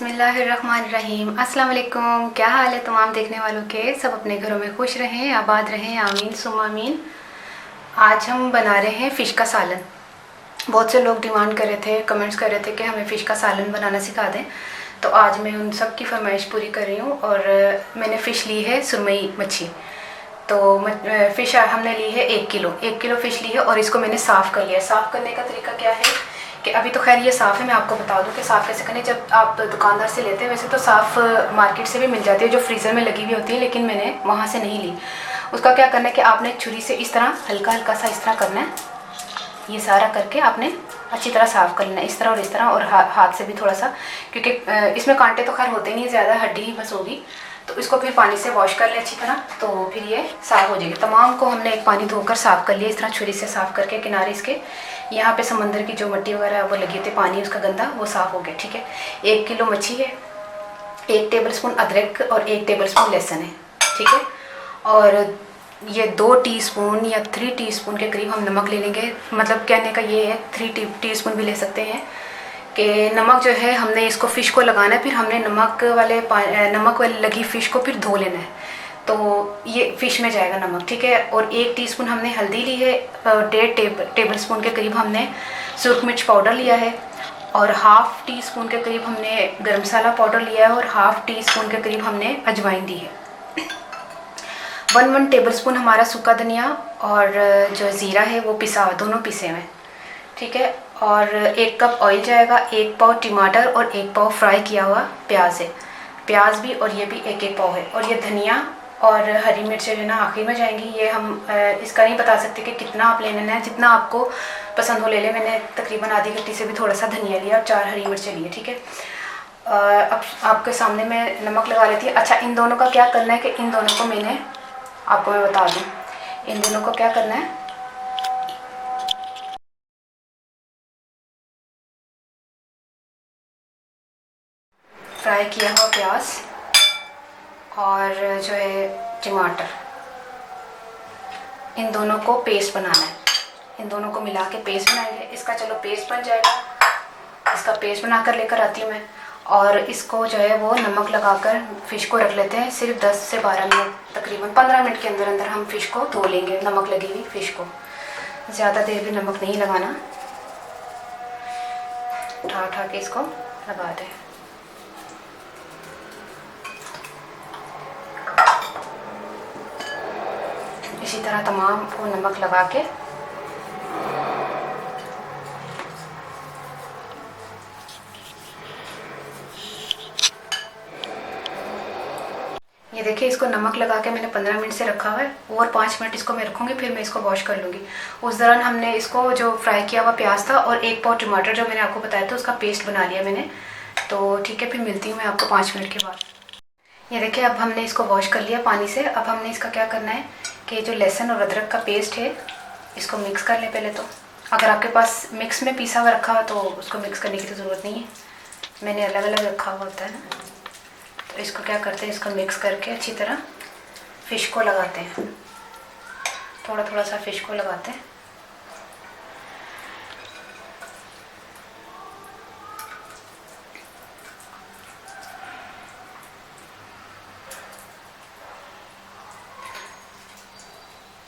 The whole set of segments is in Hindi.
बिस्मिल्लाहिर्रहमानिर्रहीम। अस्सलाम वालेकुम। क्या हाल है तमाम देखने वालों के? सब अपने घरों में खुश रहें, आबाद रहें, आमीन सुम्मा आमीन। आज हम बना रहे हैं फ़िश का सालन। बहुत से लोग डिमांड कर रहे थे, कमेंट्स कर रहे थे कि हमें फ़िश का सालन बनाना सिखा दें, तो आज मैं उन सब की फरमाइश पूरी कर रही हूँ। और मैंने फ़िश ली है सुरमई मच्छी। तो फ़िश हमने ली है 1 किलो फ़िश ली है और इसको मैंने साफ़ कर लिया। साफ़ करने का तरीका क्या है कि अभी तो खैर ये साफ़ है, मैं आपको बता दूं कि साफ़ कैसे करनी। जब आप दुकानदार से लेते हैं, वैसे तो साफ़ मार्केट से भी मिल जाती है जो फ्रीज़र में लगी हुई होती है, लेकिन मैंने वहाँ से नहीं ली। उसका क्या करना है कि आपने छुरी से इस तरह हल्का हल्का सा इस तरह करना है, ये सारा करके आपने अच्छी तरह साफ़ कर लेना है, इस तरह और इस तरह, और हाथ से भी थोड़ा सा, क्योंकि इसमें कांटे तो खैर होते ही नहीं, ज़्यादा हड्डी ही बस होगी। तो इसको फिर पानी से वॉश कर लें अच्छी तरह, तो फिर ये साफ़ हो जाएगी। तमाम को हमने एक पानी धोकर साफ़ कर लिया, इस तरह छुरी से साफ़ करके किनारे इसके यहाँ पे समंदर की जो मिट्टी वगैरह वो लगी थी, पानी उसका गंदा वो साफ़ हो गया। ठीक है, 1 किलो मच्छी है, 1 टेबलस्पून अदरक और 1 टेबलस्पून लहसुन है। ठीक है, और ये 2 टीस्पून या 3 टीस्पून के करीब हम नमक ले लेंगे। मतलब कहने का ये है 3 टीस्पून भी ले सकते हैं कि नमक जो है हमने इसको फ़िश को लगाना है, फिर हमने नमक वाली लगी फ़िश को फिर धो लेना है, तो ये फ़िश में जाएगा नमक। ठीक है, और 1 टीस्पून हमने हल्दी ली है, 1.5 टेबलस्पून के करीब हमने सुरख मिर्च पाउडर लिया है, और हाफ़ टी स्पून के करीब हमने गर्म मसाला पाउडर लिया है, और हाफ़ टी स्पून के करीब हमने अजवाइन दी है। 1 टेबलस्पून हमारा सूखा धनिया और जो ज़ीरा है वो पिसा, दोनों पिसे हुए। ठीक है, और 1 कप ऑयल जाएगा, 1 पाव टमाटर और 1 पाव फ्राई किया हुआ प्याज है। प्याज भी और ये भी 1 पाव है। और ये धनिया और हरी मिर्च जो है ना आखिर में जाएंगी। ये हम इसका नहीं बता सकते कि कितना आप ले लेना है, जितना आपको पसंद हो ले लें। मैंने तकरीबन आधी गट्टी से भी थोड़ा सा धनिया लिया और 4 हरी मिर्चें लिए। ठीक है, अब आपके सामने मैं नमक लगा लेती है। अच्छा, इन दोनों का क्या करना है कि इन दोनों को मैं बता दूँ, इन दोनों को क्या करना है। फ्राई किया हुआ प्याज और जो है टमाटर, इन दोनों को पेस्ट बनाना है। इन दोनों को मिला के पेस्ट बनाएंगे। इसका चलो पेस्ट बन जाएगा, इसका पेस्ट बनाकर लेकर आती हूँ मैं। और इसको जो है वो नमक लगाकर फ़िश को रख लेते हैं। सिर्फ 10 से 12 मिनट, तकरीबन 15 मिनट के अंदर अंदर हम फ़िश को धो लेंगे, नमक लगी हुई फ़िश को। ज़्यादा देर भी नमक नहीं लगाना, उठा उठा के इसको लगा दें। इसी तरह तमाम को नमक लगा के ये देखिए, इसको नमक लगा के मैंने 15 मिनट से रखा हुआ है, और 5 मिनट इसको मैं रखूँगी, फिर मैं इसको वॉश कर लूँगी। उस दौरान हमने इसको जो फ्राई किया हुआ प्याज था और 1 पाव टमाटर जो मैंने आपको बताया था, उसका पेस्ट बना लिया मैंने। तो ठीक है, फिर मिलती हूँ मैं आपको 5 मिनट के बाद। ये देखिए, अब हमने इसको वॉश कर लिया पानी से। अब हमने इसका क्या करना है कि जो लहसुन और अदरक का पेस्ट है, इसको मिक्स कर लें पहले तो। अगर आपके पास मिक्स में पिसा हुआ रखा हो तो उसको मिक्स करने की तो ज़रूरत नहीं है, मैंने अलग अलग रखा हुआ होता है ना। तो इसको क्या करते हैं, इसको मिक्स करके अच्छी तरह फ़िश को लगाते हैं, थोड़ा थोड़ा सा फ़िश को लगाते हैं।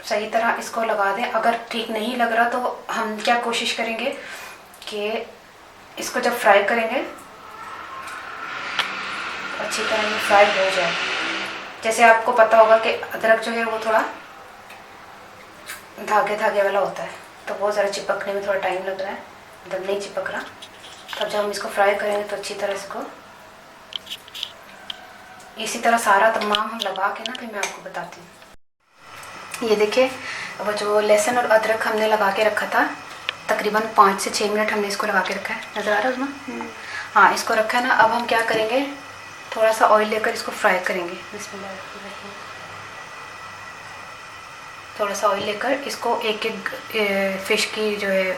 सही तरह इसको लगा दें। अगर ठीक नहीं लग रहा तो हम क्या कोशिश करेंगे कि इसको जब फ्राई करेंगे तो अच्छी तरह ये फ्राई हो जाए। जैसे आपको पता होगा कि अदरक जो है वो थोड़ा धागे धागे वाला होता है, तो वो ज़रा चिपकने में थोड़ा टाइम लग रहा है, जब नहीं चिपक रहा। तब जब हम इसको फ्राई करेंगे तो अच्छी तरह इसको इसी तरह सारा तमाम हम लगा के ना, फिर मैं आपको बताती हूँ। ये देखिए, वो जो लहसुन और अदरक हमने लगा के रखा था, तकरीबन 5 से 6 मिनट हमने इसको लगा के रखा है। नज़र आ रहा है उसमें? हाँ, इसको रखा है ना। अब हम क्या करेंगे, थोड़ा सा ऑयल लेकर इसको फ्राई करेंगे। थोड़ा सा ऑयल लेकर इसको एक एक फ़िश की जो है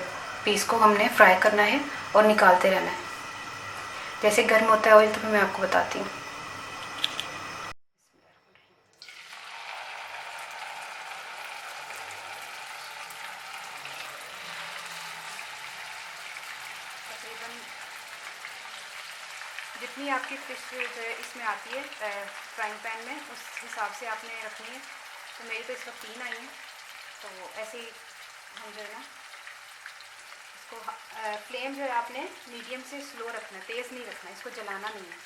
पीस को हमने फ्राई करना है और निकालते रहना है। जैसे गर्म होता है ऑयल तो फिर मैं आपको बताती हूँ। जितनी जितनी आपकी फ़िश जो है इसमें आती है फ्राइंग पैन में, उस हिसाब से आपने रखनी है। तो मेरी तो इस वक्त 3 आई हैं, तो ऐसे ही हम जो है ना इसको फ्लेम जो है आपने मीडियम से स्लो रखना है, तेज़ नहीं रखना है, इसको जलाना नहीं है।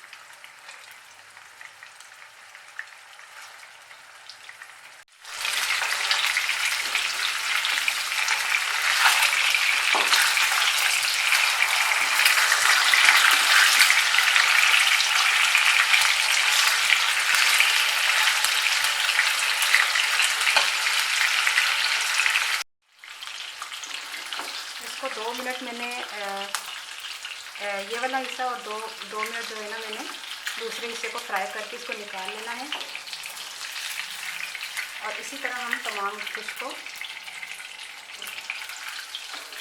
इसको 2 मिनट मैंने ये वाला हिस्सा और दो मिनट जो है ना मैंने दूसरे हिस्से को फ्राई करके इसको निकाल लेना है। और इसी तरह हम तमाम फिश को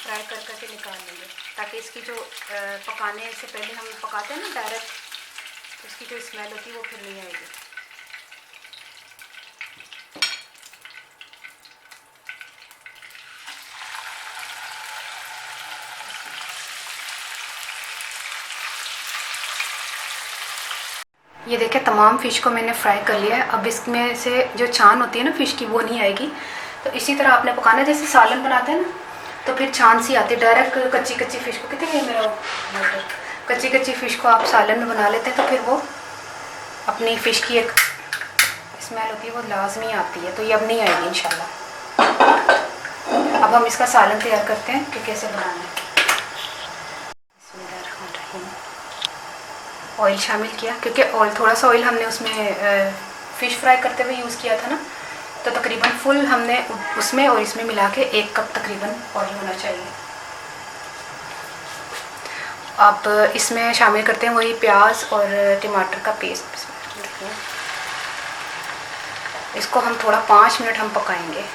फ्राई कर करके निकाल लेंगे, ताकि इसकी जो पकाने से पहले हम पकाते हैं ना डायरेक्ट, उसकी जो स्मेल होती है वो फिर नहीं आएगी। ये देखिए तमाम फ़िश को मैंने फ्राई कर लिया है। अब इसमें से जो छान होती है ना फ़िश की वो नहीं आएगी। तो इसी तरह आपने पकाना है, जैसे सालन बनाते हैं ना, तो फिर छान सी आती है। डायरेक्ट कच्ची कच्ची फ़िश को, कितने है मेरा मोटर, कच्ची कच्ची फ़िश को आप सालन में बना लेते हैं तो फिर वो अपनी फ़िश की एक स्मेल होती है वो लाजमी आती है। तो ये अब नहीं आएगी इंशाल्लाह। अब हम इसका सालन तैयार करते हैं कि कैसे बनाना है। ऑयल शामिल किया, क्योंकि ऑयल थोड़ा सा ऑयल हमने उसमें फ़िश फ्राई करते हुए यूज़ किया था ना, तो तकरीबन फुल हमने उसमें और इसमें मिला के 1 कप तकरीबन ऑयल होना चाहिए। अब इसमें शामिल करते हैं वही प्याज और टमाटर का पेस्ट। इसको हम थोड़ा 5 मिनट हम पकाएंगे।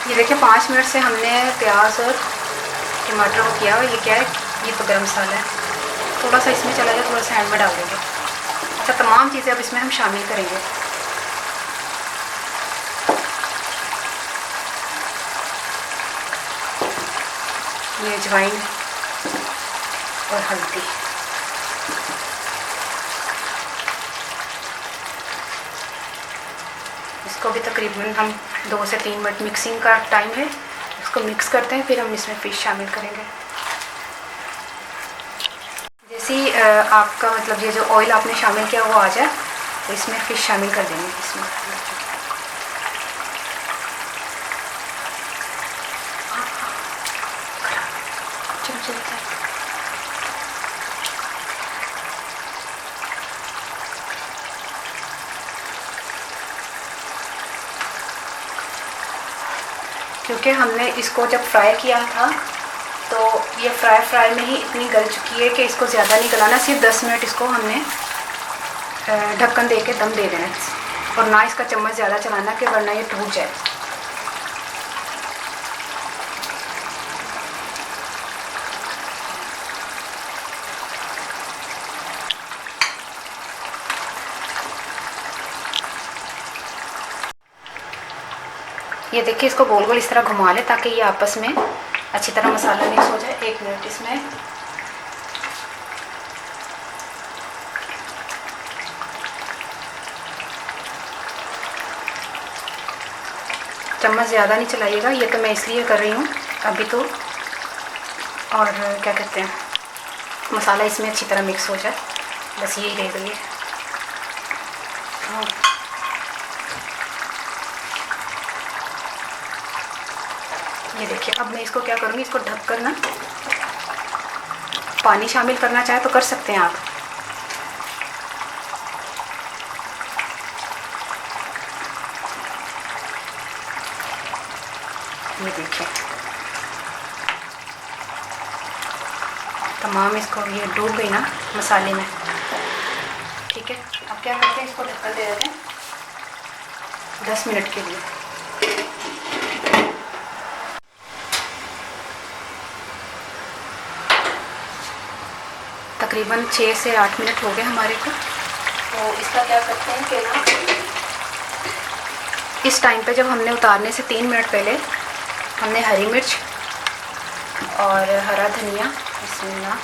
ये देखिए 5 मिनट से हमने प्याज और टमाटर को किया। और ये क्या है, ये तो गरम मसाला है, थोड़ा सा इसमें चला जाए, थोड़ा सा एंड में डाल देंगे। अच्छा, तमाम चीज़ें अब इसमें हम शामिल करेंगे। ये अजवाइन और हल्दी, इसको भी तकरीबन हम 2 से 3 मिनट मिक्सिंग का टाइम है, इसको मिक्स करते हैं, फिर हम इसमें फ़िश शामिल करेंगे। जैसे ही आपका मतलब ये जो ऑयल आपने शामिल किया वो आ जाए तो इसमें फ़िश शामिल कर देंगे। इसमें क्योंकि हमने इसको जब फ्राई किया था तो ये फ्राई में ही इतनी गल चुकी है कि इसको ज़्यादा नहीं गलाना, सिर्फ 10 मिनट इसको हमने ढक्कन दे के दम दे देना है। और ना इसका चम्मच ज़्यादा चलाना कि वरना ये टूट जाए। ये देखिए इसको गोल गोल इस तरह घुमा लें ताकि ये आपस में अच्छी तरह मसाला मिक्स हो जाए। 1 मिनट इसमें चम्मच ज़्यादा नहीं चलाइएगा, ये तो मैं इसलिए कर रही हूँ अभी तो। और क्या कहते हैं, मसाला इसमें अच्छी तरह मिक्स हो जाए, बस यही रह गई है। ये देखिए अब मैं इसको क्या करूँगी, इसको ढक कर ना, पानी शामिल करना चाहे तो कर सकते हैं आप। ये देखिए तमाम इसको ये डूब गई ना मसाले में। ठीक है, अब क्या करते हैं, इसको ढक्कन दे देते हैं 10 मिनट के लिए। तकरीबन 6 से 8 मिनट हो गए हमारे को। तो इसका क्या करते हैं कि ना, इस टाइम पे जब हमने उतारने से 3 मिनट पहले हमने हरी मिर्च और हरा धनिया इसमें ना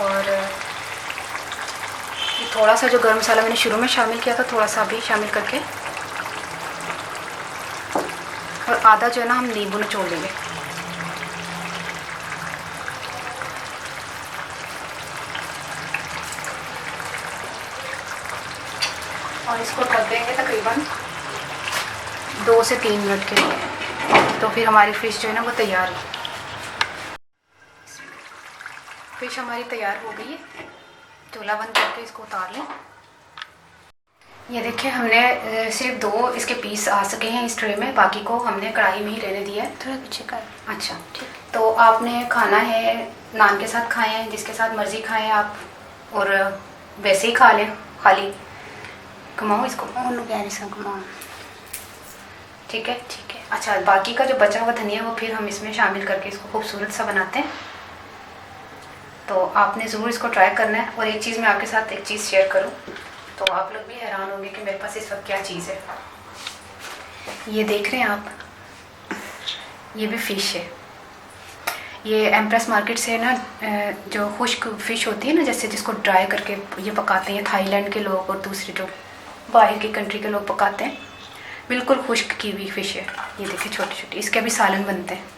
और थोड़ा सा जो गरम मसाला मैंने शुरू में शामिल किया था थोड़ा सा भी शामिल करके, और आधा जो है ना हम नींबू निचोड़ देंगे। और इसको ढक देंगे तकरीबन 2 से 3 मिनट के लिए। तो फिर हमारी फ़िश जो है ना वो तैयार है। फ़िश हमारी तैयार हो गई है, चूल्हा बंद करके इसको उतार लें। ये देखिए हमने सिर्फ 2 इसके पीस आ सके हैं इस ट्रे में, बाकी को हमने कढ़ाई में ही रहने दिया है। थोड़ा पीछे कर। अच्छा ठीक। तो आपने खाना है नान के साथ खाएं, जिसके साथ मर्ज़ी खाएं आप, और वैसे ही खा लें खाली। घुमाओ इसको, घुमाओ। ठीक है ठीक है। अच्छा, बाकी का जो बचा हुआ धनिया वो फिर हम इसमें शामिल करके इसको खूबसूरत सा बनाते हैं। तो आपने ज़रूर इसको ट्राई करना है। और एक चीज़ मैं आपके साथ एक चीज़ शेयर करूं तो आप लोग भी हैरान होंगे कि मेरे पास इस वक्त क्या चीज़ है। ये देख रहे हैं आप, ये भी फ़िश है। ये एम्प्रेस मार्केट से ना जो खुश्क फ़िश होती है ना, जैसे जिसको ड्राई करके ये पकाते हैं थाईलैंड के लोग और दूसरे जो बाहर की कंट्री के लोग पकाते हैं, बिल्कुल खुश्क की हुई फ़िश है। ये देखिए छोटी छोटी, इसके भी सालन बनते हैं।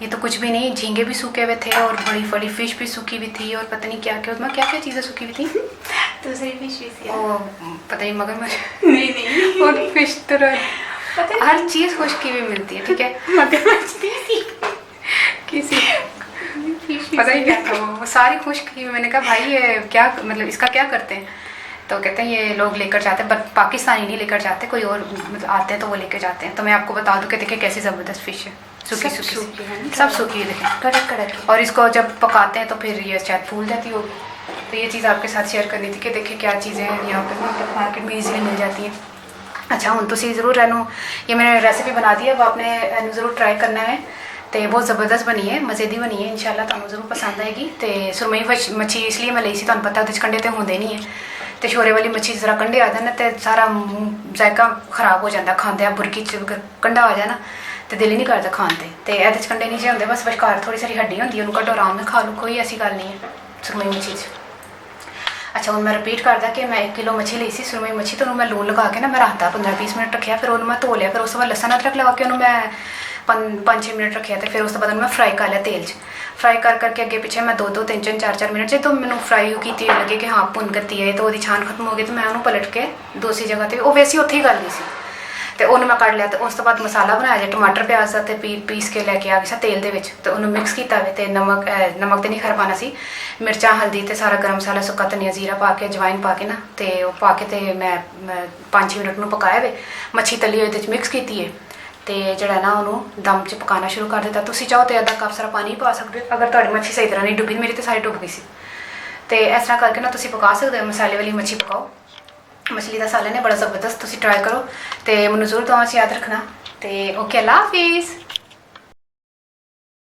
ये तो कुछ भी नहीं, झींगे भी सूखे हुए थे और बड़ी बड़ी फ़िश भी सूखी हुई थी, और पता नहीं क्या क्या उसमें क्या क्या चीज़ें सूखी हुई थी। दूसरी फिश भी ओ पता नहीं, मगर मुझे नहीं और फिश तो हर चीज़ खुश्क की हुई मिलती है, ठीक है। किसी पता ही क्या था वो सारी खुश्क की हुई। मैंने कहा भाई ये क्या मतलब इसका क्या करते हैं? तो कहते हैं ये लोग लेकर जाते हैं, बट पाकिस्तानी नहीं लेकर जाते, कोई और मतलब आते हैं तो वो लेकर जाते हैं। तो मैं आपको बता दूं कि देखिए कैसी ज़बरदस्त फ़िश है, सूखी सूखी सब सूखी है, देखें कड़क कड़क। और इसको जब पकाते हैं तो फिर ये शायद फूल जाती होगी। तो ये चीज़ आपके साथ शेयर करनी थी कि देखिए क्या चीज़ें यहाँ पर मार्केट में ईजिली मिल जाती हैं। अच्छा हूँ तुम ज़रूर रहनू, ये मैंने रेसिपी बना दी है, वो आपने ज़रूर ट्राई करना है। तो बहुत ज़बरदस्त बनी है, मज़े दी बनी है, इंशाल्लाह तुम ज़रूर पसंद आएगी। तो सुरमई मच्छी इसलिए मैं ली सी, तुम पता कंडे तो होंगे नहीं है, तो शोरे वाली मच्छी जरा कंडे आ जाए ना तो सारा जायका खराब हो जाता, खाते बुरकी कंडा आ जाए ना तो दिल ही नहीं करता खाते। तो ये कंडे नहीं होंगे, बस बशकार थोड़ी सारी हड्डी होंगी, उन्होंने कटो आराम में खा लो, कोई ऐसी गल नहीं है सुरमई मच्छी। अच्छा हूँ मैं रिपीट करदा कि मैं 1 किलो मच्छी ली सी सुरमई मच्छी, तो मैं लून लगा के ना मैं रखता 15-20 मिनट रखा, फिर उन्होंने मैं धो लिया, फिर उस बाद लसन अदरक लगा के उन्होंने मैं 5-6 मिनट रखा, तो फिर उस बाद मैं फ्राई कर लिया तेल फ्राई कर करके अगे पिछे मैं 2-2 3-3 4-4 मिनट से तो मैंने फ्राई की लगे कि हाँ भुन गती है, तो वो छान खत्म हो गई, तो मैं उन्होंने पलट के दूसरी जगह पर वो वैसे उत्थे ही कर ली सी, तो उन्होंने मैं कट लिया। तो उस तो बाद मसाला बनाया जो टमाटर प्याज का पीस के लैके आ गया तेल के, तो उन्होंने मिक्स किया, तो नमक तो नहीं खैर पाना सी, मिर्चा हल्दी तो सारा गर्म मसाला सुक्का धनिया जीरा पा के अजवाइन पा के ना, तो पा के तो मैं 5-6 मिनट में पकाया वे, मच्छी तली हुई मिक्स की है, तो जोड़ा ना उन्होंने दम च पकाना शुरू कर दिता। तुम चाहो तो आधा कप सारा पानी पा सकते हो, अगर तुम्हारी मच्छी सही तरह नहीं डुबी, मेरी तो सारी डुब गई सी। तो इस तरह करके ना तुम पका सकते हो, मसाले वाली मच्छी पकाओ, मछली का सालन है बड़ा ज़बरदस्त, तुम ट्राई करो। तो मैनू जरूर दुआ च याद रखना। तो ओके, अल्लाह हाफिज़।